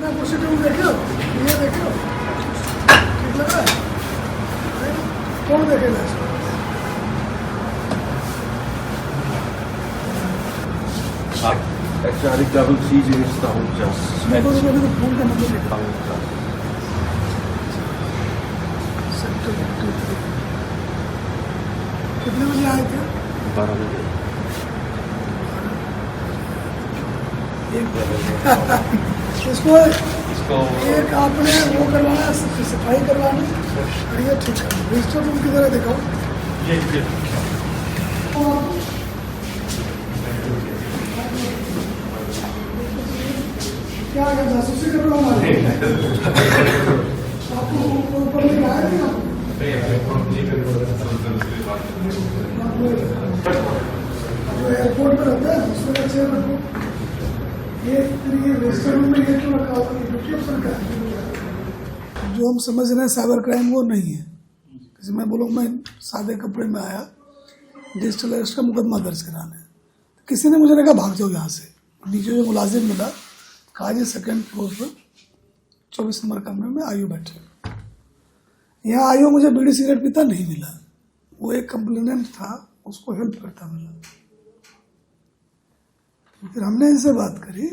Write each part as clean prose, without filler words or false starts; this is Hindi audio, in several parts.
ना कुछ देखो, ये देखो, ठीक लग रहा है? कौन देखेगा इसको? Actually, double cheese is the whole just. मैं तो फोन का नंबर लिखा हूँ। कितने बजे आए थे? 12 बजे। इसको एक आपने वो करवाना, सफाई करवानी और ये ठीक है। रजिस्टर रूम की तरह दिखाओ। क्या क्या जासूसी करवाना है? आपको ऊपर लेके आया नहीं आप? जो एयरपोर्ट पर रहता है उसमें अच्छे रखो। ये रजिस्टर रूम में ये क्यों रखा होगा? ड्यूटी अफसर का है। जो हम समझ रहे हैं साइबर क्राइम वो नहीं है। जैसे मैं बोलूँ मैं सादे कपड़े में आया डिजिटल अरेस्ट का मुकदमा दर्ज कराने, किसी ने मुझे कहा भाग जाओ यहाँ से। नीचे जो मुलाजिम मिला कहा जी सेकेंड फ्लोर पर 24 नंबर कमरे में आयु बैठे। यहाँ आयु मुझे बीड़ी सिगरेट पीता नहीं मिला, वो एक कंप्लेनेंट था उसको हेल्प करता मिला। फिर हमने इनसे बात करी,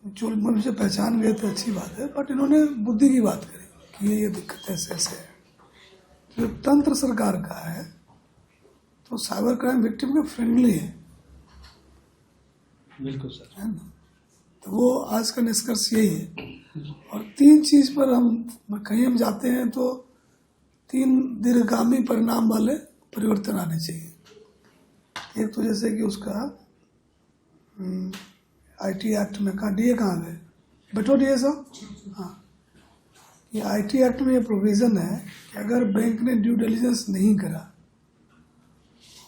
जो मुझे पहचान गए थे अच्छी बात है, बट इन्होंने बुद्धि की बात करी कि ये दिक्कत ऐसे ऐसे है। जो तंत्र सरकार का है तो साइबर क्राइम विक्टिम के फ्रेंडली है। बिल्कुल सर, है ना? तो वो आज का निष्कर्ष यही है। और 3 चीज पर हम कहीं हम जाते हैं तो 3 दीर्घगामी परिणाम वाले परिवर्तन आने चाहिए। एक तो जैसे कि उसका आईटी एक्ट में कहा डीए कहाँ गए? बैठो डीए साहब। हाँ, ये आईटी एक्ट में ये प्रोविजन है कि अगर बैंक ने ड्यू डिलिजेंस नहीं करा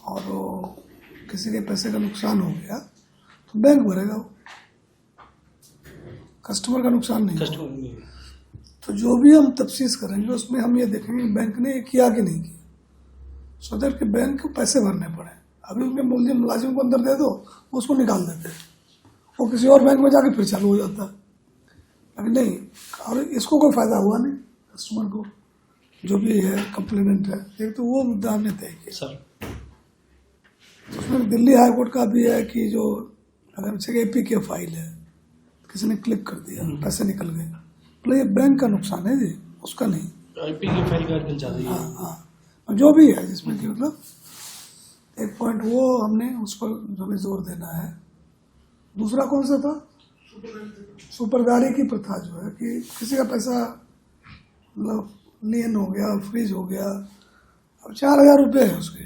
और किसी के पैसे का नुकसान हो गया तो बैंक भरेगा, वो कस्टमर का नुकसान नहीं होगा। तो जो भी हम तफ्सीस करेंगे उसमें हम ये देखेंगे बैंक ने ये किया कि नहीं किया, सो दैट कि बैंक को पैसे भरने पड़े। अभी उनके मुलाजिम को अंदर दे दो, उसको निकाल देते हैं, वो किसी और बैंक में जाके फिर चालू हो जाता है। लेकिन नहीं, और इसको कोई फायदा हुआ नहीं कस्टमर को, जो भी है कंप्लेनेंट है। एक तो वो मुद्दा हमने तय किया सर। उसमें दिल्ली हाई कोर्ट का भी है कि जो अगर एपी के फाइल है, किसी ने क्लिक कर दिया, पैसे निकल गए, तो ये बैंक का नुकसान है जी, उसका नहीं। आईपी की फाइल का ज्यादा ही है। हाँ हाँ, जो भी है जिसमें कि मतलब एक पॉइंट वो हमने उस पर हमें जोर देना है। दूसरा कौन सा था? सुपरदारी की प्रथा जो है कि किसी का पैसा मतलब लेन हो गया, फ्रीज हो गया, अब 4000 रुपये है उसके,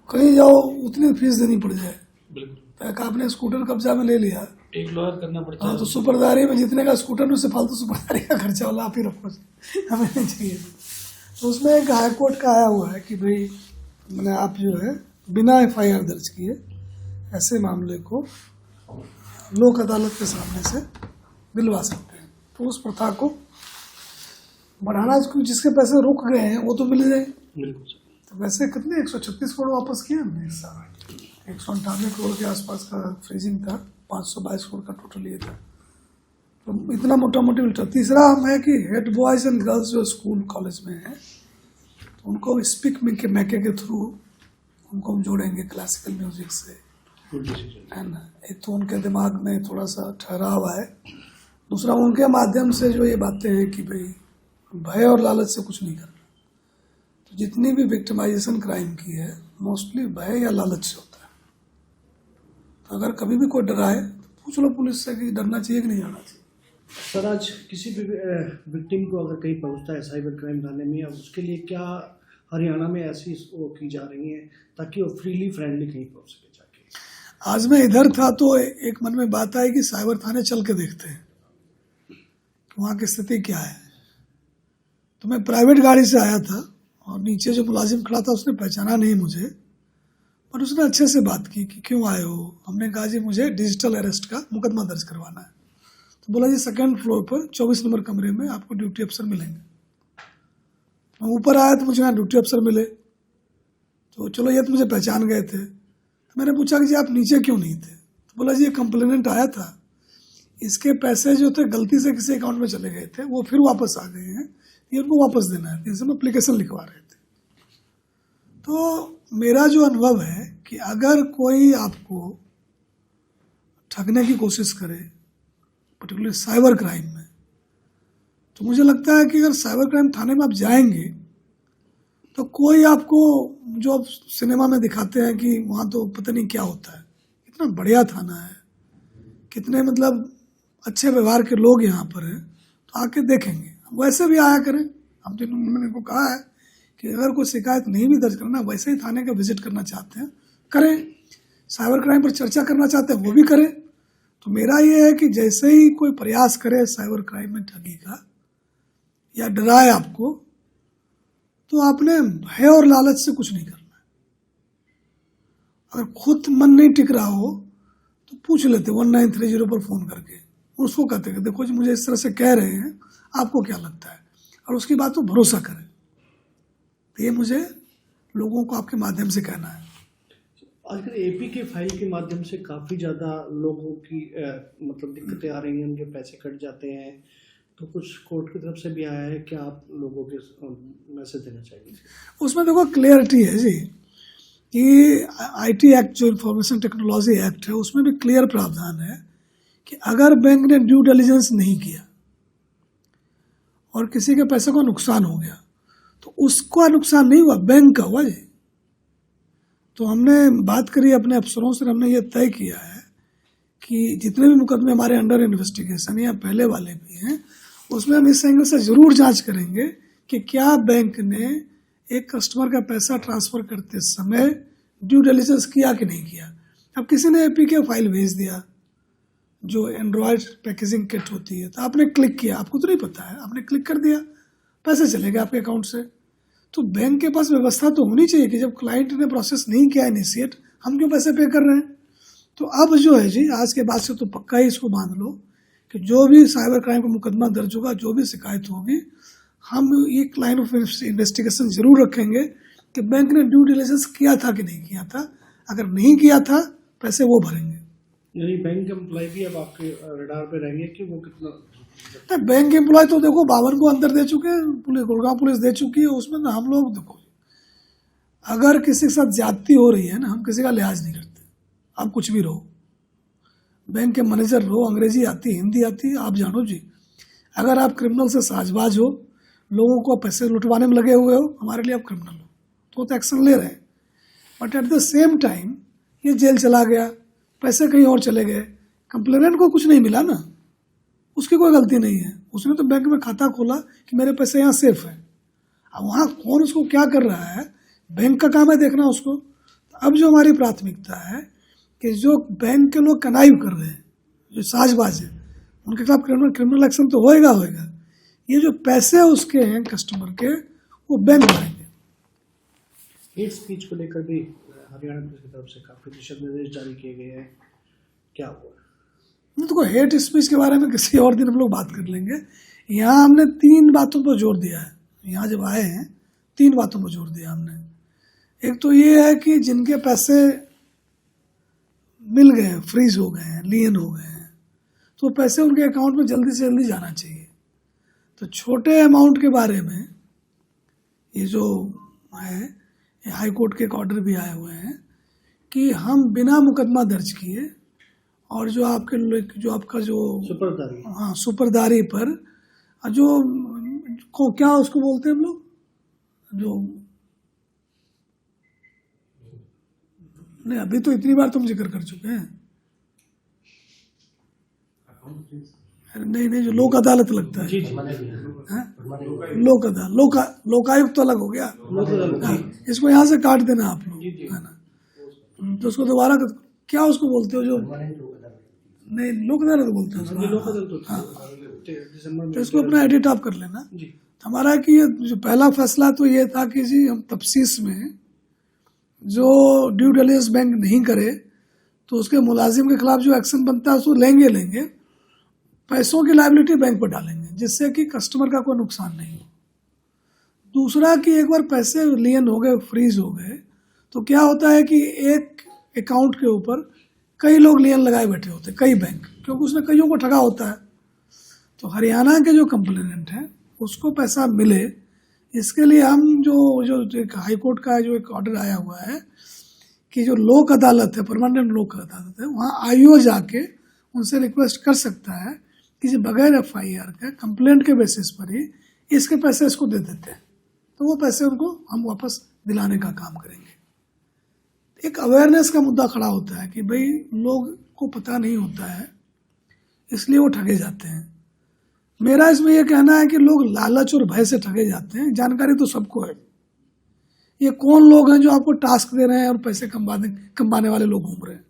कहीं जाओ उतनी फीस देनी पड़ जाए। बिल्कुल, आपने स्कूटर कब्जा में ले लिया, एक लॉयर करना पड़ता है। हाँ, तो सुपरदारी में जितने का स्कूटर में उससे फालतू सुपरदारी का खर्चा वाला आप ही रखो, हमें नहीं चाहिए। तो उसमें एक हाई कोर्ट का आया हुआ है कि भाई मैंने आप जो है बिना एफआईआर दर्ज किए ऐसे मामले को लोक अदालत के सामने से दिलवा सकते हैं। तो उस प्रथा को बढ़ाना, जिसके पैसे रुक गए हैं वो तो मिल जाए। बिल्कुल सर। तो वैसे कितने 136 करोड़ वापस किए हमने इस साल, 198 करोड़ के आसपास का फ्रीजिंग था, 522 करोड़ का टोटल ये था। तो इतना मोटा मोटी उल्टा। तीसरा हम है कि हेड बॉयज एंड गर्ल्स जो स्कूल कॉलेज में है तो उनको स्पीक मैके के थ्रू उनको हम जोड़ेंगे क्लासिकल म्यूजिक से, है ना। एक तो उनके दिमाग में थोड़ा सा ठहराव आए, दूसरा उनके माध्यम से जो ये बातें हैं कि भाई भय और लालच से कुछ नहीं करना। तो जितनी भी विक्टिमाइजेशन क्राइम की है मोस्टली भय या लालच से होता है। तो अगर कभी भी कोई डराए तो पूछ लो पुलिस से कि डरना चाहिए कि नहीं डरना चाहिए। सर, आज किसी भी विक्टिम को अगर कहीं पहुंचता है साइबर क्राइम थाने में, अब उसके लिए क्या हरियाणा में ऐसी वो की जा रही है ताकि वो फ्रीली फ्रेंडली कहीं पहुंच सके जाके? आज मैं इधर था तो एक मन में बात आई कि साइबर थाने चल के देखते हैं वहाँ की स्थिति क्या है। तो मैं प्राइवेट गाड़ी से आया था और नीचे जो मुलाजिम खड़ा था उसने पहचाना नहीं मुझे, पर उसने अच्छे से बात की कि क्यों आए हो। हमने कहा जी मुझे डिजिटल अरेस्ट का मुकदमा दर्ज करवाना है। तो बोला जी सेकंड फ्लोर पर 24 नंबर कमरे में आपको ड्यूटी अफसर मिलेंगे। मैं ऊपर आया तो मुझे यहाँ ड्यूटी अफसर मिले, तो चलो ये तो मुझे पहचान गए थे। तो मैंने पूछा कि जी आप नीचे क्यों नहीं थे? तो बोला जी ये कंप्लेनेंट आया था, इसके पैसे जो थे गलती से किसी अकाउंट में चले गए थे, वो फिर वापस आ गए हैं, ये उनको वापस देना है, इसमें एप्लीकेशन लिखवा रहे थे। तो मेरा जो अनुभव है कि अगर कोई आपको ठगने की कोशिश करे, पर्टिकुलरली साइबर क्राइम में, तो मुझे लगता है कि अगर साइबर क्राइम थाने में आप जाएंगे तो कोई आपको, जो आप सिनेमा में दिखाते हैं कि वहाँ तो पता नहीं क्या होता है, इतना बढ़िया थाना है, कितने मतलब अच्छे व्यवहार के लोग यहाँ पर हैं, तो आके देखेंगे। वैसे भी आया करें, हम जो मैंने को कहा है कि अगर कोई शिकायत नहीं भी दर्ज करना, वैसे ही थाने का विजिट करना चाहते हैं करें, साइबर क्राइम पर चर्चा करना चाहते हैं वो भी करें। तो मेरा ये है कि जैसे ही कोई प्रयास करे साइबर क्राइम में ठगी का या डराए आपको, तो आपने भय और लालच से कुछ नहीं करना है। अगर खुद मन नहीं टिक रहा हो तो पूछ लेते 1930 पर फोन करके, उसको कहते कि देखो जी मुझे इस तरह से कह रहे हैं, आपको क्या लगता है, और उसकी बात पर भरोसा करें। तो ये मुझे लोगों को आपके माध्यम से कहना है। आजकल एपी के फाइल के माध्यम से काफ़ी ज़्यादा लोगों की मतलब दिक्कतें आ रही हैं, उनके पैसे कट जाते हैं, तो कुछ कोर्ट की तरफ से भी आया है, क्या आप लोगों के मैसेज देना चाहिए? उसमें देखो क्लियरिटी है जी कि आईटी एक्ट जो इंफॉर्मेशन टेक्नोलॉजी एक्ट है, उसमें भी क्लियर प्रावधान है कि अगर बैंक ने ड्यू डिलिजेंस नहीं किया और किसी के पैसे को नुकसान हो गया, तो उसका नुकसान नहीं हुआ, बैंक का हुआ जी। तो हमने बात करी अपने अफसरों से, हमने ये तय किया है कि जितने भी मुकदमे हमारे अंडर इन्वेस्टिगेशन या पहले वाले भी हैं, उसमें हम इस एंगल से जरूर जांच करेंगे कि क्या बैंक ने एक कस्टमर का पैसा ट्रांसफर करते समय ड्यू डिलिजेंस किया कि नहीं किया। अब किसी ने एपीके फाइल भेज दिया जो एंड्रॉयड पैकेजिंग किट होती है, तो आपने क्लिक किया, आपको तो नहीं पता है, आपने क्लिक कर दिया, पैसे चले गए आपके अकाउंट से। तो बैंक के पास व्यवस्था तो होनी चाहिए कि जब क्लाइंट ने प्रोसेस नहीं किया इनिशिएट, हम क्यों पैसे पे कर रहे हैं। तो अब जो है जी, आज के बाद से तो पक्का ही इसको बांध लो कि जो भी साइबर क्राइम का मुकदमा दर्ज होगा, जो भी शिकायत होगी, हम एक लाइन ऑफ इन्वेस्टिगेशन जरूर रखेंगे कि बैंक ने ड्यू डिलिजेंस किया था कि नहीं किया था। अगर नहीं किया था, पैसे वो भरेंगे। यानी बैंक एम्प्लॉय भी अब आपके रडार पे रहेंगे कि वो कितना? बैंक एम्प्लॉय तो देखो 52 को अंदर दे चुके हैं, पुलिस, गुड़गांव पुलिस दे चुकी है। उसमें ना हम लोग देखो, अगर किसी के साथ ज्यादती हो रही है ना, हम किसी का लिहाज नहीं करते। आप कुछ भी रहो, बैंक के मैनेजर रहो, अंग्रेजी आती, हिंदी आती, आप जानो जी। अगर आप क्रिमिनल से साझबाज हो, लोगों को पैसे लुटवाने में लगे हुए हो, हमारे लिए आप क्रिमिनल हो, तो एक्शन ले रहे हैं। But at the same time ये जेल चला गया, पैसे कहीं और चले गए, कंप्लेनेंट को कुछ नहीं मिला ना, उसकी कोई गलती नहीं है। उसने तो बैंक में खाता खोला कि मेरे पैसे यहाँ सेफ है। अब वहाँ कौन उसको क्या कर रहा है, बैंक का काम है देखना उसको। तो अब जो हमारी प्राथमिकता है कि जो बैंक के लोग कनाइव कर रहे हैं, जो साजबाज है, उनके खिलाफ क्रिमिनल एक्शन तो होएगा। ये जो पैसे उसके हैं कस्टमर के, वो बैंक भरेंगे। हेट स्पीच को लेकर भी हरियाणा पुलिस की तरफ से काफी दिशा निर्देश जारी किए गए हैं, क्या हुआ? तो हेट स्पीच के बारे में किसी और दिन हम लोग बात कर लेंगे। यहाँ हमने 3 बातों पर जोर दिया है। यहाँ जब आए हैं 3 बातों पर जोर दिया हमने। एक तो ये है कि जिनके पैसे मिल गए, फ्रीज हो गए हैं, लियन हो गए हैं, तो पैसे उनके अकाउंट में जल्दी से जल्दी जाना चाहिए। तो छोटे अमाउंट के बारे में ये जो है, हाई कोर्ट के एक ऑर्डर भी आए हुए हैं कि हम बिना मुकदमा दर्ज किए और जो आपका जो सुपरदारी, हाँ, सुपरदारी पर जो क्या उसको बोलते हैं हम लोग, जो नहीं, अभी तो इतनी बार तुम जिक्र कर चुके हैं। नहीं, जो लोक अदालत लगता है, लोकायुक्त तो अलग हो गया। इसको यहाँ से काट देना आप लोग, है ना। तो उसको दोबारा क्या उसको बोलते हो, जो नहीं, लोक अदालत बोलते हैं। हाँ, तो इसको अपना एडिट आप कर लेना। हमारा कि ये जो पहला फैसला तो ये था कि जी हम तफ्सीस में जो ड्यू डिलिजेंस बैंक नहीं करे तो उसके मुलाजिम के खिलाफ जो एक्शन बनता है उसको लेंगे, पैसों की लायबिलिटी बैंक पर डालेंगे, जिससे कि कस्टमर का कोई नुकसान नहीं हो। दूसरा कि एक बार पैसे लियन हो गए, फ्रीज हो गए, तो क्या होता है कि एक अकाउंट के ऊपर कई लोग लियन लगाए बैठे होते, कई बैंक, क्योंकि उसने कईयों को ठगा होता है। तो हरियाणा के जो कंप्लेनेंट हैं उसको पैसा मिले, इसके लिए हम जो एक हाई कोर्ट का जो एक ऑर्डर आया हुआ है कि जो लोक अदालत है, परमानेंट लोक अदालत है, वहाँ आईओ जाके उनसे रिक्वेस्ट कर सकता है कि जो बगैर FIR का कंप्लेंट के बेसिस पर ही इसके पैसे इसको दे देते हैं, तो वो पैसे उनको हम वापस दिलाने का काम करेंगे। एक अवेयरनेस का मुद्दा खड़ा होता है कि भाई लोग को पता नहीं होता है, इसलिए वो ठगे जाते हैं। मेरा इसमें यह कहना है कि लोग लालच और भय से ठगे जाते हैं, जानकारी तो सबको है। ये कौन लोग हैं जो आपको टास्क दे रहे हैं और पैसे कमाने वाले लोग घूम रहे हैं?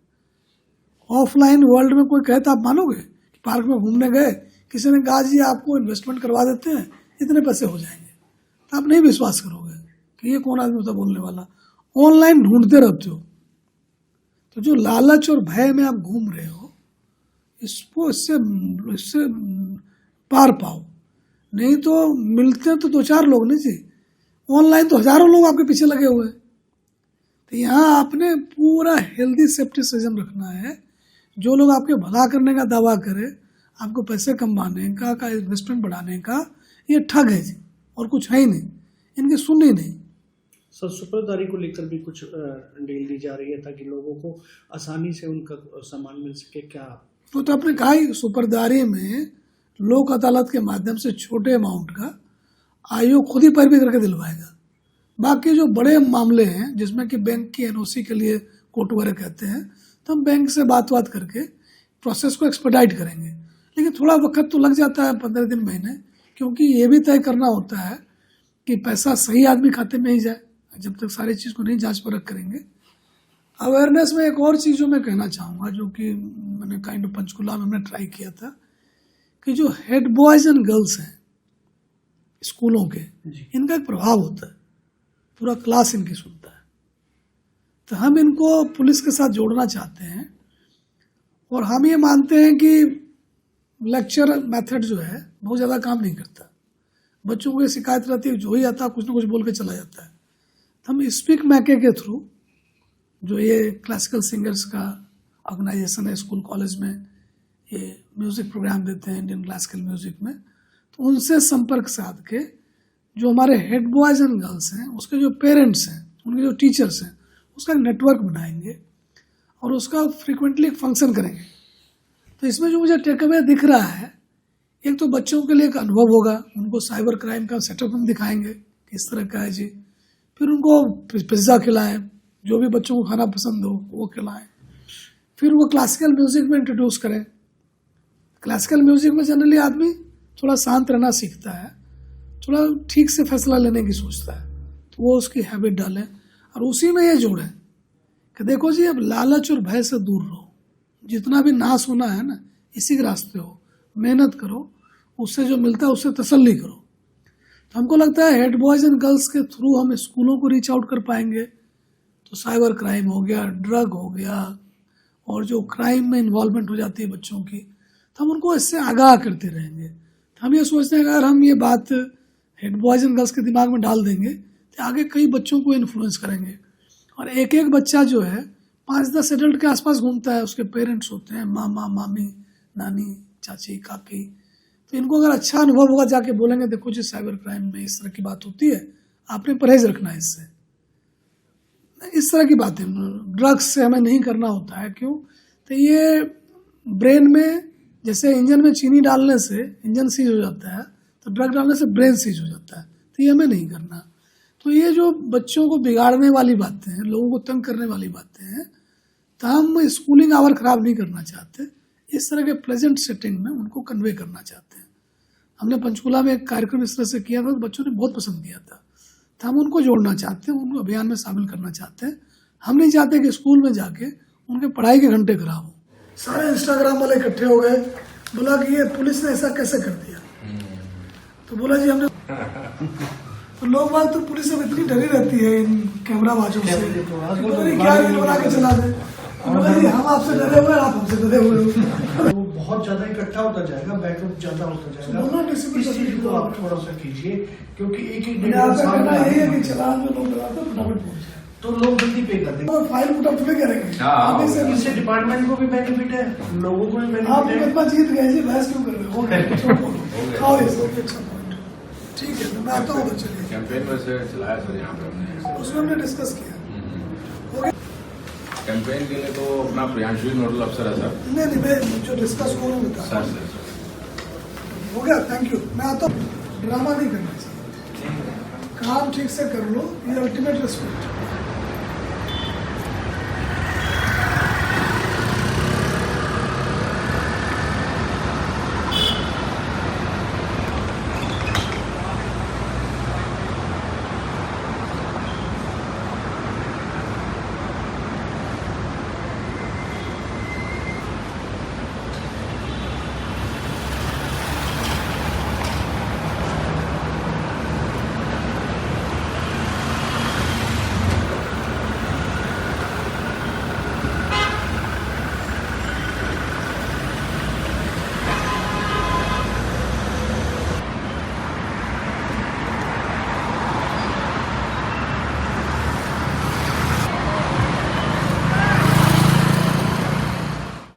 ऑफलाइन वर्ल्ड में कोई कहता आप मानोगे? पार्क में घूमने गए, किसी ने कहा जी आपको इन्वेस्टमेंट करवा देते हैं, इतने पैसे हो जाएंगे, तो आप नहीं विश्वास करोगे कि ये कौन आदमी होता बोलने वाला। ऑनलाइन ढूंढते रहते हो, तो जो लालच और भय में आप घूम रहे हो, इससे पार पाओ। नहीं तो मिलते तो 2-4 लोग नहीं जी, ऑनलाइन तो हजारों लोग आपके पीछे लगे हुए हैं। तो यहाँ आपने पूरा हेल्दी सेप्टिसिज्म रखना है। जो लोग आपके भला करने का दावा करे, आपको पैसे कमाने का इन्वेस्टमेंट बढ़ाने का, ये ठग है जी, और कुछ है ही नहीं, इनकी सुननी नहीं। सर, सुपरदारी को लेकर भी कुछ डील दी जा रही है ताकि लोगों को आसानी से उनका सामान मिल सके, क्या? तो आपने कहा ही, सुपरदारी में लोक अदालत के माध्यम से छोटे अमाउंट का आयोग खुद ही पैरवी करके दिलवाएगा। बाकी जो बड़े मामले हैं जिसमें कि बैंक की NOC के लिए कोर्ट वगैरह कहते हैं, तो हम बैंक से बात करके प्रोसेस को एक्सपेडाइट करेंगे। लेकिन थोड़ा वक्त तो लग जाता है, 15 दिन, महीने, क्योंकि ये भी तय करना होता है कि पैसा सही आदमी खाते में ही जाए, जब तक सारी चीज़ को नहीं जांच परख करेंगे। अवेयरनेस में एक और चीज़ जो मैं कहना चाहूँगा, जो कि मैंने काइंड ऑफ पंचकुला में हमने ट्राई किया था, कि जो हेड बॉयज एंड गर्ल्स हैं स्कूलों के, इनका एक प्रभाव होता है, पूरा क्लास इनकी सुनता है। तो हम इनको पुलिस के साथ जोड़ना चाहते हैं, और हम ये मानते हैं कि लेक्चर मेथड जो है बहुत ज़्यादा काम नहीं करता। बच्चों को ये शिकायत रहती है, जो ही आता कुछ ना कुछ बोल के चला जाता है। तो हम स्पीक मैके के थ्रू, जो ये क्लासिकल सिंगर्स का ऑर्गेनाइजेशन है स्कूल कॉलेज में, ये म्यूज़िक प्रोग्राम देते हैं इंडियन क्लासिकल म्यूज़िक में, तो उनसे संपर्क साध के जो हमारे हेड बॉयज़ एंड गर्ल्स हैं, उसके जो पेरेंट्स हैं, उनके जो टीचर्स हैं, उसका एक नेटवर्क बनाएंगे और उसका फ्रीक्वेंटली फंक्शन करेंगे। तो इसमें जो मुझे टेक अवे दिख रहा है, एक तो बच्चों के लिए एक अनुभव होगा, उनको साइबर क्राइम का सेटअप हम दिखाएंगे किस तरह का है जी। फिर उनको पिज्ज़ा खिलाएं, जो भी बच्चों को खाना पसंद हो वो खिलाएं। फिर वो क्लासिकल म्यूज़िक में इंट्रोड्यूस करें। क्लासिकल म्यूज़िक में जनरली आदमी थोड़ा शांत रहना सीखता है, थोड़ा ठीक से फैसला लेने की सोचता है, तो वो उसकी हैबिट डालें। और उसी में ये जोड़ें कि देखो जी, अब लालच और भय से दूर रहो, जितना भी नाश होना है ना, इसी के रास्ते हो, मेहनत करो, उससे जो मिलता है उससे तसल्ली करो। तो हमको लगता है हेड बॉयज़ एंड गर्ल्स के थ्रू हम स्कूलों को रीच आउट कर पाएंगे, तो साइबर क्राइम हो गया, ड्रग हो गया, और जो क्राइम में इन्वॉल्वमेंट हो जाती है बच्चों की, तो हम उनको इससे आगाह करते रहेंगे। तो हम ये सोचते हैं कि अगर हम ये बात हेड बॉयज़ एंड गर्ल्स के दिमाग में डाल देंगे, तो आगे कई बच्चों को इन्फ्लुएंस करेंगे। और एक एक बच्चा जो है 5-10 एडल्ट के आसपास घूमता है, उसके पेरेंट्स होते हैं, मामा, मामी, नानी, चाची, काकी। तो इनको अगर अच्छा अनुभव होगा, जाके बोलेंगे देखो जी साइबर क्राइम में इस तरह की बात होती है, आपने परहेज रखना है इससे, इस तरह की बातें। ड्रग्स से हमें नहीं करना होता है, क्यों? तो ये ब्रेन में, जैसे इंजन में चीनी डालने से इंजन सीज हो जाता है, तो ड्रग डालने से ब्रेन सीज हो जाता है, तो ये हमें नहीं करना। तो ये जो बच्चों को बिगाड़ने वाली बातें हैं, लोगों को तंग करने वाली बातें हैं, तो हम स्कूलिंग आवर खराब नहीं करना चाहते, इस तरह के प्लेजेंट सेटिंग में उनको कन्वे करना चाहते हैं। हमने पंचकुला में एक कार्यक्रम इस तरह से किया था, तो बच्चों ने बहुत पसंद किया था। तो हम उनको जोड़ना चाहते हैं, उनको अभियान में शामिल करना चाहते हैं। हम नहीं चाहते कि स्कूल में जाके उनके पढ़ाई के घंटे खराब हो। सारे इंस्टाग्राम वाले इकट्ठे हो गए, बोला कि ये पुलिस ने ऐसा कैसे कर दिया। तो बोला जी हमने तो लोग बात तो पुलिस अब इतनी डरी रहती है इन कैमरा बाजों से, क्या रील बना के चला दे। हम आपसे डरे हुए, आप हमसे डरे हुए हो। वो बहुत ज्यादा इकट्ठा होता जाएगा, बैकअप ज्यादा होता जाएगा। इस चीज को आप थोड़ा सा कीजिए, क्योंकि एक एक यही है कि चलान जो लोग लगाते हैं फटाफट पहुंच जाए। तो लोग जल्दी पे कर देंगे। तो फाइल पुट अप थोड़ी करेंगे हाँ, आगे से इससे डिपार्टमेंट को भी बेनिफिट है, लोगों को भी आप बेनिफिट है। मुकदमा जीत गए जी, बहस क्यों कर रहे हो? खाओ ये सब एक पॉइंट। ठीक है, तो मैं आता हूँ, तो चलिए कैंपेन वैसे चलाया सर यहाँ पे हमने। उसमें हमने डिस्कस किया। हो गया? कैंपेन के लिए तो अपना प्रियांशु नोडल अफसर है सर। नहीं मैं जो डिस्कस हो रहा बता सर सर सर हो गया, थैंक यू। मैं आता हूँ, ड्रामा नहीं करना चाहिए, काम ठीक से कर लो, ये अल्टीमेट रिस्पेक्ट।